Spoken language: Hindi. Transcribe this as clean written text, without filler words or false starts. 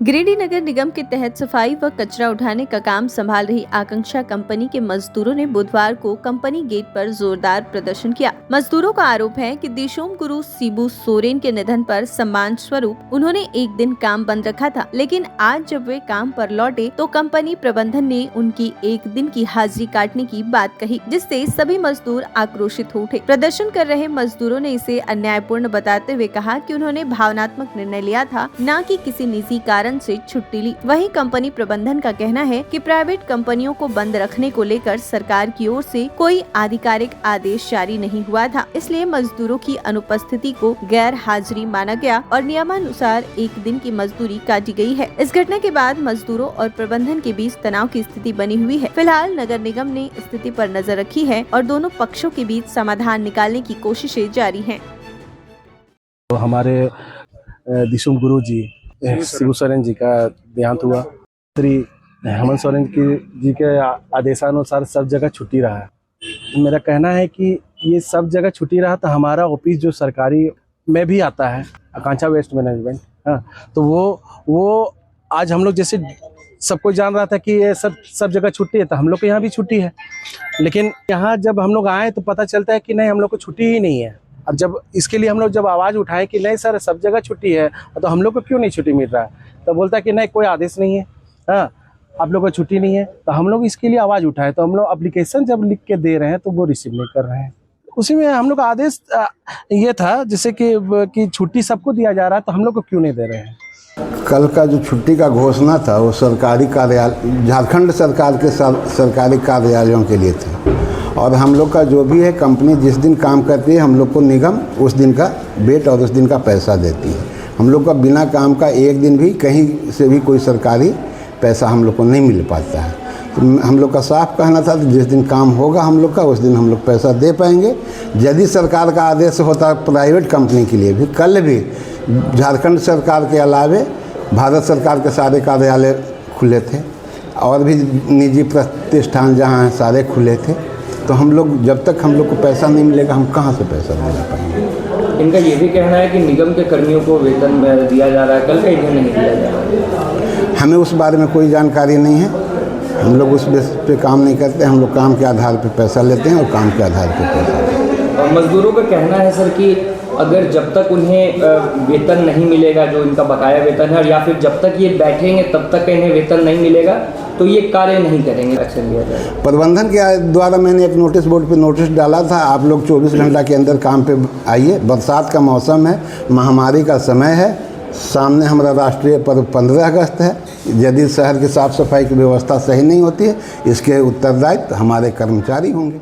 गिरिडीह नगर निगम के तहत सफाई व कचरा उठाने का काम संभाल रही आकांक्षा कंपनी के मजदूरों ने बुधवार को कंपनी गेट पर जोरदार प्रदर्शन किया। मजदूरों का आरोप है कि दिशोम गुरु शिबू सोरेन के निधन पर सम्मान स्वरूप उन्होंने एक दिन काम बंद रखा था, लेकिन आज जब वे काम पर लौटे तो कंपनी प्रबंधन ने उनकी एक दिन की हाजिरी काटने की बात कही, जिससे सभी मजदूर आक्रोशित हो उठे। प्रदर्शन कर रहे मजदूरों ने इसे अन्यायपूर्ण बताते हुए कहा कि उन्होंने भावनात्मक निर्णय लिया था, न कि किसी निजी कारण से छुट्टी ली। वहीं कंपनी प्रबंधन का कहना है कि प्राइवेट कंपनियों को बंद रखने को लेकर सरकार की ओर से कोई आधिकारिक आदेश जारी नहीं हुआ था, इसलिए मजदूरों की अनुपस्थिति को गैर हाजिरी माना गया और नियमानुसार एक दिन की मजदूरी काटी गई है। इस घटना के बाद मजदूरों और प्रबंधन के बीच तनाव की स्थिति बनी हुई है। फिलहाल नगर निगम ने स्थिति पर नजर रखी है और दोनों पक्षों के बीच समाधान निकालने की कोशिशें जारी हैं। तो हमारे दिशोम गुरु जी शिबू सोरेन जी का देहांत हुआ। श्री हेमंत सोरेन जी के आदेशानुसार सब जगह छुट्टी रहा है। मेरा कहना है कि ये सब जगह छुट्टी रहा तो हमारा ऑफिस जो सरकारी में भी आता है, आकांक्षा वेस्ट मैनेजमेंट, तो वो आज हम लोग जैसे सबको जान रहा था कि ये सब जगह छुट्टी है, तो हम लोग के यहाँ भी छुट्टी है। लेकिन यहाँ जब हम लोग आए तो पता चलता है कि नहीं, हम लोग को छुट्टी ही नहीं है। अब जब इसके लिए हम लोग जब आवाज़ उठाए कि नहीं सर सब जगह छुट्टी है, तो हम लोग को क्यों नहीं छुट्टी मिल रहा है, तो बोलता है कि नहीं कोई आदेश नहीं है, आप लोग को छुट्टी नहीं है। तो हम लोग इसके लिए आवाज़ उठाए, तो हम लोग एप्लीकेशन जब लिख के दे रहे हैं तो वो रिसीव नहीं कर रहे हैं। उसी में हम लोग का आदेश ये था जैसे कि छुट्टी सबको दिया जा रहा है, तो हम लोग को क्यों नहीं दे रहे हैं। कल का जो छुट्टी का घोषणा था वो सरकारी कार्यालय, झारखंड सरकार के सरकारी कार्यालयों के लिए था, और हम लोग का जो भी है कंपनी जिस दिन काम करती है हम लोग को निगम उस दिन का वेट और उस दिन का पैसा देती है। हम लोग का बिना काम का एक दिन भी कहीं से भी कोई सरकारी पैसा हम लोग को नहीं मिल पाता है। तो हम लोग का साफ कहना था कि जिस दिन काम होगा हम लोग का उस दिन हम लोग पैसा दे पाएंगे। यदि सरकार का आदेश होता प्राइवेट कंपनी के लिए भी, कल भी झारखंड सरकार के अलावे भारत सरकार के सारे कार्यालय खुले थे और भी निजी प्रतिष्ठान जहाँ हैं सारे खुले थे। तो हम लोग जब तक हम लोग को पैसा नहीं मिलेगा हम कहाँ से पैसा मिला पाएंगे। इनका ये भी कहना है कि निगम के कर्मियों को वेतन दिया जा रहा है, कल का ही नहीं दिया जा रहा है। हमें उस बारे में कोई जानकारी नहीं है। हम लोग उस बेस पे काम नहीं करते, हम लोग काम के आधार पे पैसा लेते हैं और काम के आधार पे पैसा देते हैं। मजदूरों का कहना है सर कि अगर जब तक उन्हें वेतन नहीं मिलेगा, जो इनका बकाया वेतन है, या फिर जब तक ये बैठेंगे तब तक इन्हें वेतन नहीं मिलेगा तो ये कार्य नहीं करेंगे, एक्शन लिया जाएगा। प्रबंधन के द्वारा मैंने एक नोटिस बोर्ड पे नोटिस डाला था, आप लोग 24 घंटा के अंदर काम पे आइए। बरसात का मौसम है, महामारी का समय है, सामने हमारा राष्ट्रीय पर्व 15 अगस्त है। यदि शहर की साफ़ सफाई की व्यवस्था सही नहीं होती है, इसके उत्तरदायित्व हमारे कर्मचारी होंगे।